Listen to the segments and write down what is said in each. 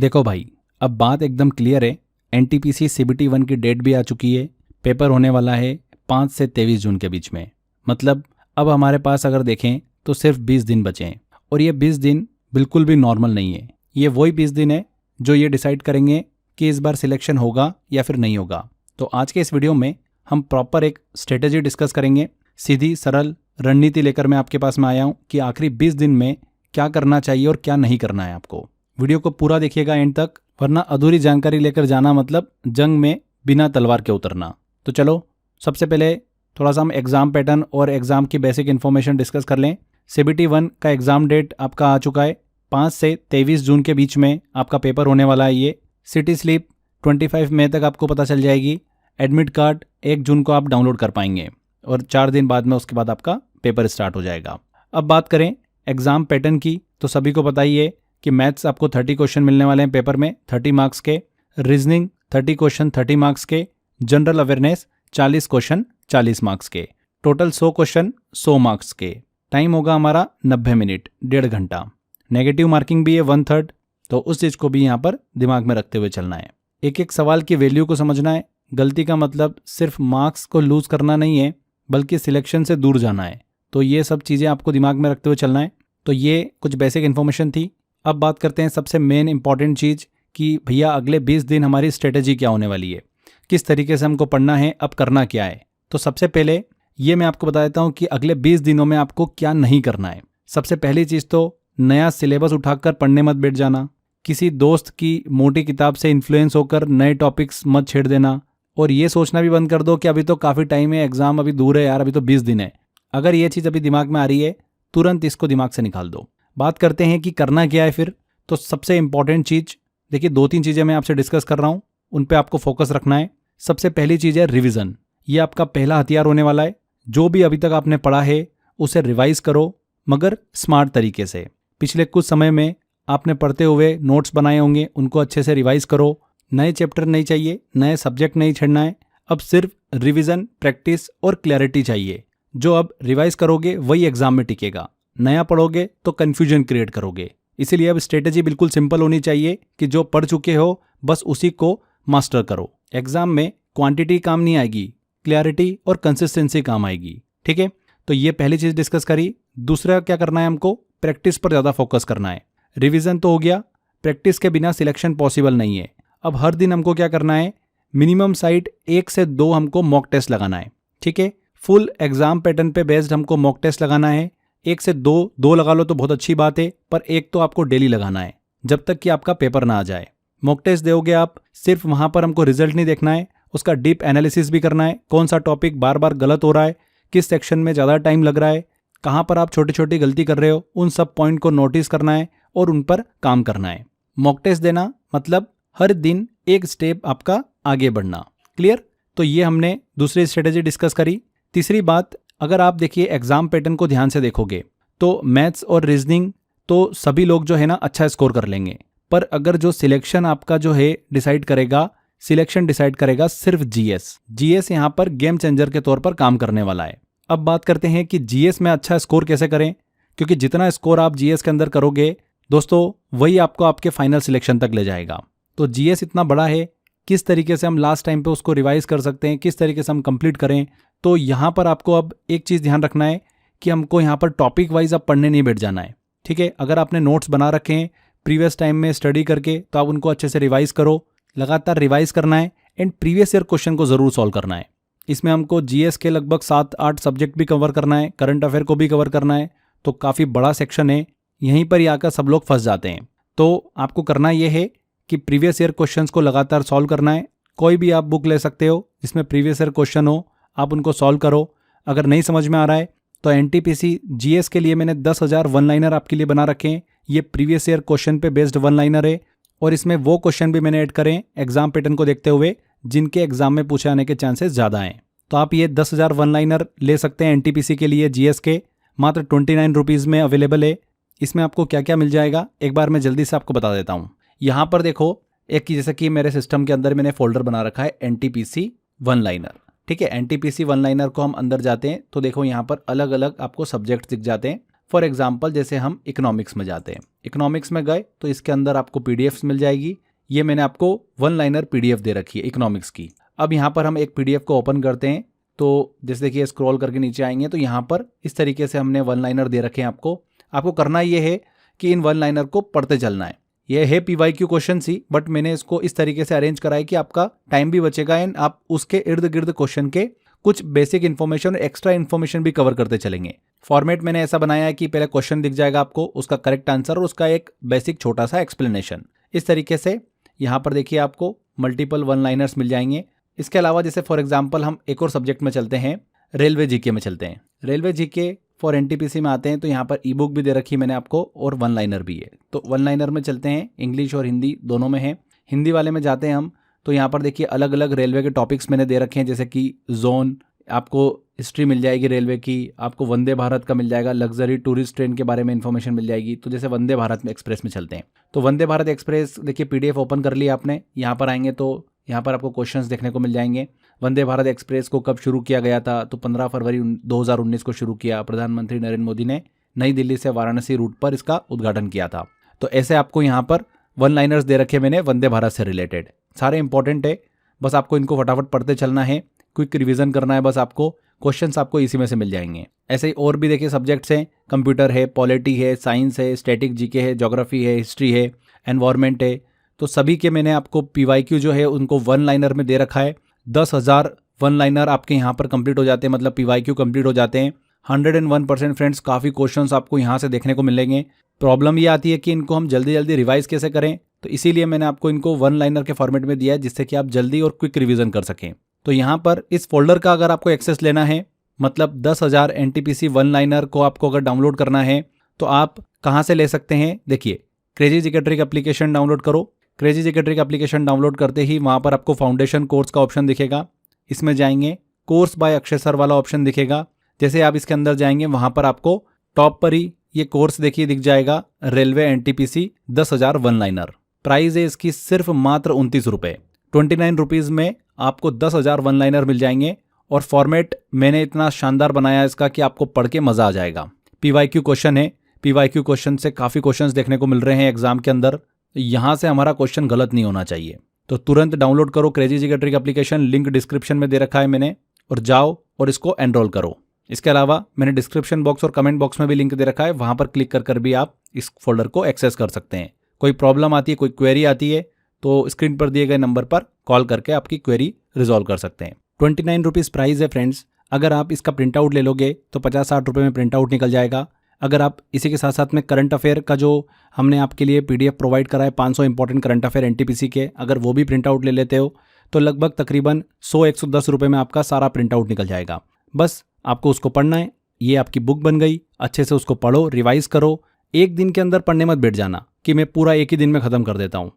देखो भाई, अब बात एकदम क्लियर है। एनटीपीसी सीबीटी 1 की डेट भी आ चुकी है। पेपर होने वाला है 5 से 23 जून के बीच में। मतलब अब हमारे पास अगर देखें तो सिर्फ 20 दिन बचे हैं। और ये 20 दिन बिल्कुल भी नॉर्मल नहीं है। ये वही 20 दिन है जो ये डिसाइड करेंगे कि इस बार सिलेक्शन होगा या फिर नहीं होगा। तो आज के इस वीडियो में हम प्रॉपर एक स्ट्रेटेजी डिस्कस करेंगे। सीधी सरल रणनीति लेकर मैं आपके पास में आया हूँ कि आखिरी 20 दिन में क्या करना चाहिए और क्या नहीं करना है आपको। वीडियो को पूरा देखिएगा एंड तक, वरना अधूरी जानकारी लेकर जाना मतलब जंग में बिना तलवार के उतरना। तो चलो सबसे पहले थोड़ा सा हम एग्जाम पैटर्न और एग्जाम की बेसिक इन्फॉर्मेशन डिस्कस कर लें। सीबीटी 1 का एग्जाम डेट आपका आ चुका है। 5 से 23 जून के बीच में आपका पेपर होने वाला है। ये सिटी स्लिप 25 मई तक आपको पता चल जाएगी। एडमिट कार्ड 1 जून को आप डाउनलोड कर पाएंगे और 4 दिन बाद में उसके बाद आपका पेपर स्टार्ट हो जाएगा। अब बात करें एग्जाम पैटर्न की, तो सभी को पता ही है कि मैथ्स आपको 30 क्वेश्चन मिलने वाले हैं पेपर में 30 मार्क्स के, रीजनिंग 30 क्वेश्चन 30 मार्क्स के, जनरल अवेयरनेस 40 क्वेश्चन 40 मार्क्स के, टोटल 100 क्वेश्चन 100 मार्क्स के। टाइम होगा हमारा 90 मिनट, 1.5 घंटा। नेगेटिव मार्किंग भी है 1/3, तो उस चीज़ को भी यहाँ पर दिमाग में रखते हुए चलना है। एक एक सवाल की वैल्यू को समझना है। गलती का मतलब सिर्फ मार्क्स को लूज करना नहीं है, बल्कि सिलेक्शन से दूर जाना है। तो ये सब चीज़ें आपको दिमाग में रखते हुए चलना है। तो ये कुछ बेसिक इन्फॉर्मेशन थी। अब बात करते हैं सबसे मेन इंपॉर्टेंट चीज़ कि भैया अगले 20 दिन हमारी स्ट्रेटेजी क्या होने वाली है, किस तरीके से हमको पढ़ना है, अब करना क्या है। तो सबसे पहले ये मैं आपको बता देता हूँ कि अगले 20 दिनों में आपको क्या नहीं करना है। सबसे पहली चीज़ तो नया सिलेबस उठाकर पढ़ने मत बैठ जाना। किसी दोस्त की मोटी किताब से इन्फ्लुएंस होकर नए टॉपिक्स मत छेड़ देना। और ये सोचना भी बंद कर दो कि अभी तो काफ़ी टाइम है, एग्जाम अभी दूर है यार, अभी तो 20 दिन है। अगर ये चीज़ अभी दिमाग में आ रही है, तुरंत इसको दिमाग से निकाल दो। बात करते हैं कि करना क्या है फिर। तो सबसे इंपॉर्टेंट चीज़ देखिए, 2-3 चीज़ें मैं आपसे डिस्कस कर रहा हूँ, उन पे आपको फोकस रखना है। सबसे पहली चीज़ है रिवीजन। ये आपका पहला हथियार होने वाला है। जो भी अभी तक आपने पढ़ा है उसे रिवाइज करो, मगर स्मार्ट तरीके से। पिछले कुछ समय में आपने पढ़ते हुए नोट्स बनाए होंगे, उनको अच्छे से रिवाइज करो। नए चैप्टर नहीं चाहिए, नए सब्जेक्ट नहीं छेड़ना है। अब सिर्फ रिवीजन, प्रैक्टिस और क्लैरिटी चाहिए। जो अब रिवाइज करोगे वही एग्जाम में टिकेगा। नया पढ़ोगे तो कन्फ्यूजन क्रिएट करोगे। इसीलिए अब स्ट्रेटेजी बिल्कुल सिंपल होनी चाहिए कि जो पढ़ चुके हो बस उसी को मास्टर करो। एग्जाम में क्वांटिटी काम नहीं आएगी, क्लैरिटी और कंसिस्टेंसी काम आएगी। ठीक है, तो ये पहली चीज़ डिस्कस करी। दूसरा क्या करना है, हमको प्रैक्टिस पर ज़्यादा फोकस करना है। रिवीजन तो हो गया, प्रैक्टिस के बिना सिलेक्शन पॉसिबल नहीं है। अब हर दिन हमको क्या करना है, मिनिमम साइड 1 से 2 हमको मॉक टेस्ट लगाना है। ठीक है, फुल एग्जाम पैटर्न पे बेस्ड हमको मॉक टेस्ट लगाना है। 1 से 2 लगा लो तो बहुत अच्छी बात है, पर 1 तो आपको डेली लगाना है जब तक कि आपका पेपर ना आ जाए। मॉक टेस्ट दोगे आप, सिर्फ वहाँ पर हमको रिजल्ट नहीं देखना है, उसका डीप एनालिसिस भी करना है। कौन सा टॉपिक बार बार गलत हो रहा है, किस सेक्शन में ज़्यादा टाइम लग रहा है, कहाँ पर आप छोटी छोटी गलती कर रहे हो, उन सब पॉइंट को नोटिस करना है और उन पर काम करना है। मॉक टेस्ट देना मतलब हर दिन एक स्टेप आपका आगे बढ़ना। क्लियर? तो ये हमने दूसरी स्ट्रेटेजी डिस्कस करी। तीसरी बात, अगर आप देखिए एग्जाम पैटर्न को ध्यान से देखोगे तो मैथ्स और रीजनिंग तो सभी लोग जो है ना अच्छा स्कोर कर लेंगे, पर अगर जो सिलेक्शन आपका जो है डिसाइड करेगा, सिलेक्शन डिसाइड करेगा सिर्फ जीएस। जीएस यहाँ पर गेम चेंजर के तौर पर काम करने वाला है। अब बात करते हैं कि जीएस में अच्छा स्कोर कैसे करें, क्योंकि जितना स्कोर आप जीएस के अंदर करोगे दोस्तों वही आपको आपके फाइनल सिलेक्शन तक ले जाएगा। तो जीएस इतना बड़ा है, किस तरीके से हम लास्ट टाइम पे उसको रिवाइज कर सकते हैं, किस तरीके से हम कंप्लीट करें। तो यहाँ पर आपको अब एक चीज़ ध्यान रखना है कि हमको यहाँ पर टॉपिक वाइज आप पढ़ने नहीं बैठ जाना है। ठीक है, अगर आपने नोट्स बना रखे हैं प्रीवियस टाइम में स्टडी करके, तो आप उनको अच्छे से रिवाइज करो। लगातार रिवाइज करना है एंड प्रीवियस ईयर क्वेश्चन को ज़रूर सॉल्व करना है। इसमें हमको जीएस के लगभग 7-8 सब्जेक्ट भी कवर करना है, करंट अफेयर को भी कवर करना है। तो काफ़ी बड़ा सेक्शन है, यहीं पर ही आकर सब लोग फंस जाते हैं। तो आपको करना ये है कि प्रीवियस ईयर क्वेश्चंस को लगातार सॉल्व करना है। कोई भी आप बुक ले सकते हो जिसमें प्रीवियस ईयर क्वेश्चन हो, आप उनको सॉल्व करो। अगर नहीं समझ में आ रहा है तो एनटीपीसी जीएस के लिए मैंने 10,000 वन लाइनर आपके लिए बना रखे हैं। ये प्रीवियस ईयर क्वेश्चन पे बेस्ड वन लाइनर है और इसमें वो क्वेश्चन भी मैंने ऐड करें एग्जाम पैटर्न को देखते हुए जिनके एग्जाम में पूछे आने के चांसेस ज़्यादा हैं। तो आप ये 10,000 वन लाइनर ले सकते हैं एनटीपीसी के लिए जीएस के, मात्र 29 रुपीज़ में अवेलेबल है। इसमें आपको क्या क्या मिल जाएगा एक बार मैं जल्दी से आपको बता देता हूँ। यहाँ पर देखो, एक जैसे कि मेरे सिस्टम के अंदर मैंने फोल्डर बना रखा है एनटीपीसी वन लाइनर। ठीक है, एनटीपीसी वन लाइनर को हम अंदर जाते हैं तो देखो यहाँ पर अलग अलग आपको सब्जेक्ट दिख जाते हैं। फॉर एग्जाम्पल जैसे हम इकोनॉमिक्स में जाते हैं इकोनॉमिक्स में गए तो इसके अंदर आपको पीडीएफ्स मिल जाएगी। ये मैंने आपको वन लाइनर पीडीएफ दे रखी है इकोनॉमिक्स की। अब यहाँ पर हम एक पीडीएफ को ओपन करते हैं तो जैसे देखिए स्क्रॉल करके नीचे आएंगे तो यहाँ पर इस तरीके से हमने वन लाइनर दे रखे हैं। आपको करना ये है कि इन वन लाइनर को पढ़ते चलना है। ये है पीवाईक्यू क्वेश्चन सी, बट मैंने इसको इस तरीके से अरेंज करा है कि आपका टाइम भी बचेगा एंड आप उसके इर्द गिर्द क्वेश्चन के कुछ बेसिक इन्फॉर्मेशन और एक्स्ट्रा इन्फॉर्मेशन भी कवर करते चलेंगे। फॉर्मेट मैंने ऐसा बनाया है कि पहले क्वेश्चन दिख जाएगा आपको, उसका करेक्ट आंसर और उसका एक बेसिक छोटा सा एक्सप्लेनेशन। इस तरीके से यहाँ पर देखिए आपको मल्टीपल वन लाइनर्स मिल जाएंगे। इसके अलावा जैसे फॉर एग्जाम्पल हम एक और सब्जेक्ट में चलते हैं, रेलवे जीके में चलते हैं। रेलवे जीके फॉर एनटीपीसी में आते हैं तो यहाँ पर ई बुक भी दे रखी है मैंने आपको और वन लाइनर भी है। तो वन लाइनर में चलते हैं, इंग्लिश और हिंदी दोनों में है। हिंदी वाले में जाते हैं हम तो यहाँ पर देखिए अलग अलग रेलवे के टॉपिक्स मैंने दे रखे हैं, जैसे कि जोन, आपको हिस्ट्री मिल जाएगी रेलवे की, आपको वंदे भारत का मिल जाएगा, लग्जरी टूरिस्ट ट्रेन के बारे में इन्फॉर्मेशन मिल जाएगी। तो जैसे वंदे भारत में एक्सप्रेस में चलते हैं तो वंदे भारत एक्सप्रेस देखिए पीडीएफ ओपन कर लिया आपने। यहाँ पर आएंगे तो यहाँ पर आपको क्वेश्चंस देखने को मिल जाएंगे। वंदे भारत एक्सप्रेस को कब शुरू किया गया था, तो 15 फरवरी 2019 को शुरू किया। प्रधानमंत्री नरेंद्र मोदी ने नई दिल्ली से वाराणसी रूट पर इसका उद्घाटन किया था। तो ऐसे आपको यहाँ पर वन लाइनर्स दे रखे मैंने वंदे भारत से रिलेटेड, सारे इंपॉर्टेंट है। बस आपको इनको फटाफट पढ़ते चलना है, क्विक रिवीजन करना है, बस आपको क्वेश्चंस आपको इसी में से मिल जाएंगे। ऐसे ही और भी देखिए सब्जेक्ट्स हैं, कंप्यूटर है, पॉलिटी है, साइंस है, स्टैटिक जीके है, ज्योग्राफी है, हिस्ट्री है, एनवायरनमेंट है। तो सभी के मैंने आपको पीवाईक्यू जो है उनको वन लाइनर में दे रखा है। 10,000 वन लाइनर आपके यहाँ पर कंप्लीट हो जाते हैं, मतलब पीवाईक्यू कंप्लीट हो जाते हैं। 101% फ्रेंड्स काफ़ी क्वेश्चंस आपको यहाँ से देखने को मिलेंगे। प्रॉब्लम ये आती है कि इनको हम जल्दी जल्दी रिवाइज कैसे करें, तो इसीलिए मैंने आपको इनको वन लाइनर के फॉर्मेट में दिया है, जिससे कि आप जल्दी और क्विक रिवीजन कर सकें। तो यहाँ पर इस फोल्डर का अगर आपको एक्सेस लेना है, मतलब 10,000 एनटीपीसी वन लाइनर को आपको अगर डाउनलोड करना है तो आप कहाँ से ले सकते हैं। देखिए crazy GK trick application download करो। Crazy GK trick application download करते ही वहाँ पर आपको फाउंडेशन कोर्स का ऑप्शन दिखेगा, इसमें जाएंगे, कोर्स बाय अक्षय सर वाला ऑप्शन दिखेगा। जैसे आप इसके अंदर जाएंगे वहाँ पर आपको टॉप पर ही ये कोर्स देखिए दिख जाएगा, railway NTPC 10,000 one liner. Price है इसकी सिर्फ मात्र 29 रुपये, 29 रुपीज़ में आपको 10,000 वन लाइनर मिल जाएंगे। और फॉर्मेट मैंने इतना शानदार बनाया इसका कि आपको पढ़ के मज़ा आ जाएगा। पीवाईक्यू क्वेश्चन है, पीवाईक्यू क्वेश्चन से काफ़ी क्वेश्चंस देखने को मिल रहे हैं एग्जाम के अंदर, यहाँ से हमारा क्वेश्चन गलत नहीं होना चाहिए। तो तुरंत डाउनलोड करो crazy GK trick application, link description में दे रखा है मैंने, और जाओ और इसको एनरोल करो। इसके अलावा मैंने डिस्क्रिप्शन बॉक्स और कमेंट बॉक्स में भी लिंक दे रखा है, वहाँ पर क्लिक कर भी आप इस फोल्डर को एक्सेस कर सकते हैं। कोई प्रॉब्लम आती है, कोई क्वेरी आती है तो स्क्रीन पर दिए गए नंबर पर कॉल करके आपकी क्वेरी रिजॉल्व कर सकते हैं। 29 रुपीज़ प्राइस है फ्रेंड्स। अगर आप इसका प्रिंट आउट ले लोगे तो 50-60 रुपये में प्रिंट आउट निकल जाएगा। अगर आप इसी के साथ साथ में करंट अफेयर का जो हमने आपके लिए पीडीएफ प्रोवाइड करा है 500 इंपॉर्टेंट करंट अफेयर एनटीपीसी के, अगर वो भी प्रिंट आउट ले लेते हो तो लगभग तकरीबन 100-110 रुपये में आपका सारा प्रिंट आउट निकल जाएगा। बस आपको उसको पढ़ना है, ये आपकी बुक बन गई। अच्छे से उसको पढ़ो, रिवाइज करो। एक दिन के अंदर पढ़ने मत बैठ जाना कि मैं पूरा एक ही दिन में ख़त्म कर देता हूँ।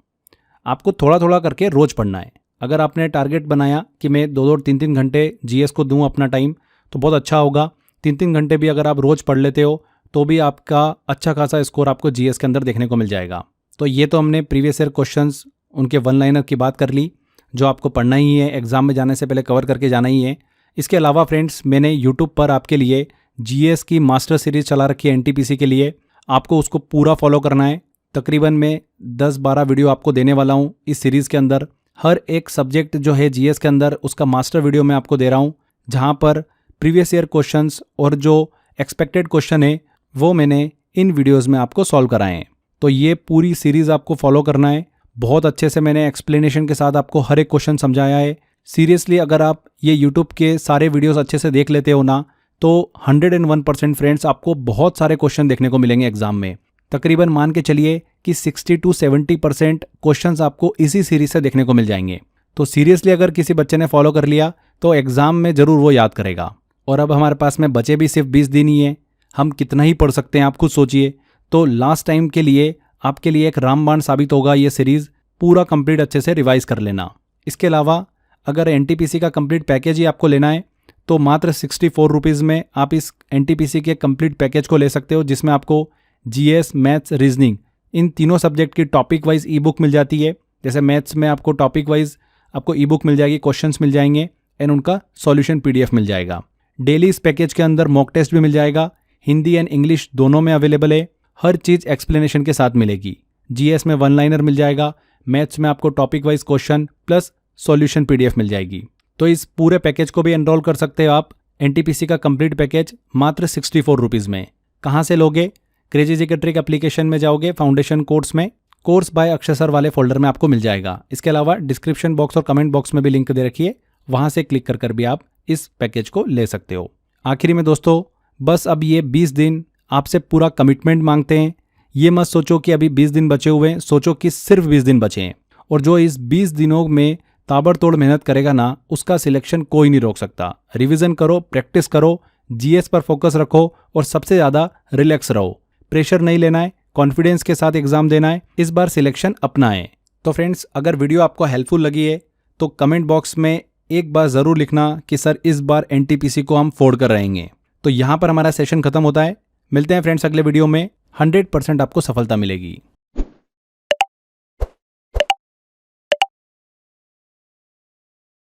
आपको थोड़ा थोड़ा करके रोज़ पढ़ना है। अगर आपने टारगेट बनाया कि मैं 2-2 3-3 घंटे जीएस को दूं अपना टाइम, तो बहुत अच्छा होगा। 3-3 घंटे भी अगर आप रोज़ पढ़ लेते हो तो भी आपका अच्छा खासा स्कोर आपको जीएस के अंदर देखने को मिल जाएगा। तो ये तो हमने प्रीवियस ईयर क्वेश्चंस उनके वन लाइनर की बात कर ली, जो आपको पढ़ना ही है, एग्जाम में जाने से पहले कवर करके जाना ही है। इसके अलावा फ्रेंड्स मैंने यूट्यूब पर आपके लिए जीएस की मास्टर सीरीज़ चला रखी है एनटीपीसी के लिए, आपको उसको पूरा फॉलो करना है। तकरीबन मैं 10-12 वीडियो आपको देने वाला हूँ इस सीरीज़ के अंदर। हर एक सब्जेक्ट जो है जीएस के अंदर उसका मास्टर वीडियो मैं आपको दे रहा हूँ, जहाँ पर प्रीवियस ईयर क्वेश्चंस और जो एक्सपेक्टेड क्वेश्चन है वो मैंने इन वीडियोस में आपको सॉल्व कराए हैं। तो ये पूरी सीरीज़ आपको फॉलो करना है। बहुत अच्छे से मैंने एक्सप्लेनेशन के साथ आपको हर एक क्वेश्चन समझाया है। सीरियसली अगर आप ये यूट्यूब के सारे वीडियोस अच्छे से देख लेते हो ना, तो 101% फ्रेंड्स आपको बहुत सारे क्वेश्चन देखने को मिलेंगे एग्जाम में। तकरीबन मान के चलिए कि 60-70% क्वेश्चंस आपको इसी सीरीज से देखने को मिल जाएंगे। तो सीरियसली अगर किसी बच्चे ने फॉलो कर लिया तो एग्ज़ाम में ज़रूर वो याद करेगा। और अब हमारे पास में बचे भी सिर्फ 20 दिन ही है, हम कितना ही पढ़ सकते हैं आप खुद सोचिए। तो लास्ट टाइम के लिए आपके लिए एक रामबाण साबित होगा ये सीरीज़, पूरा कंप्लीट अच्छे से रिवाइज कर लेना। इसके अलावा अगर एनटीपीसी का कंप्लीट पैकेज ही आपको लेना है तो मात्र 64 रुपीज़ में आप इस एनटीपीसी के कंप्लीट पैकेज को ले सकते हो, जिसमें आपको जीएस, मैथ्स, रीजनिंग इन तीनों सब्जेक्ट की टॉपिक वाइज ई बुक मिल जाती है। जैसे मैथ्स में आपको टॉपिक वाइज आपको ई बुक मिल जाएगी, क्वेश्चंस मिल जाएंगे एंड उनका सॉल्यूशन पीडीएफ मिल जाएगा। डेली इस पैकेज के अंदर मॉक टेस्ट भी मिल जाएगा, हिंदी एंड इंग्लिश दोनों में अवेलेबल है। हर चीज़ एक्सप्लेनेशन के साथ मिलेगी। जीएस में 1 लाइनर मिल जाएगा, मैथ्स में आपको topic wise question plus solution PDF मिल जाएगी। तो इस पूरे पैकेज को भी एनरोल कर सकते हो आप। एनटीपीसी का कंप्लीट पैकेज मात्र 64 रुपीज़ में। कहाँ से लोगे? क्रेजी एजुकेटर के ट्रिक एप्लीकेशन में जाओगे, फाउंडेशन कोर्स में कोर्स बाय अक्षय सर वाले फोल्डर में आपको मिल जाएगा। इसके अलावा डिस्क्रिप्शन बॉक्स और कमेंट बॉक्स में भी लिंक दे रखिए, वहाँ से क्लिक कर भी आप इस पैकेज को ले सकते हो। आखिरी में दोस्तों, बस अब ये 20 दिन आपसे पूरा कमिटमेंट मांगते हैं। ये मत सोचो कि अभी 20 दिन बचे हुए हैं, सोचो कि सिर्फ 20 दिन बचे हैं। और जो इस 20 दिनों में ताबड़तोड़ मेहनत करेगा ना, उसका सिलेक्शन कोई नहीं रोक सकता। रिवीजन करो, प्रैक्टिस करो, जीएस पर फोकस रखो और सबसे ज़्यादा रिलैक्स रहो। प्रेशर नहीं लेना है, कॉन्फिडेंस के साथ एग्जाम देना है। इस बार सिलेक्शन अपना है। तो फ्रेंड्स, अगर वीडियो आपको हेल्पफुल लगी है तो कमेंट बॉक्स में एक बार ज़रूर लिखना कि सर इस बार एनटीपीसी को हम फोड़ कर रहेंगे। तो यहाँ पर हमारा सेशन खत्म होता है। मिलते हैं फ्रेंड्स अगले वीडियो में। 100% आपको सफलता मिलेगी।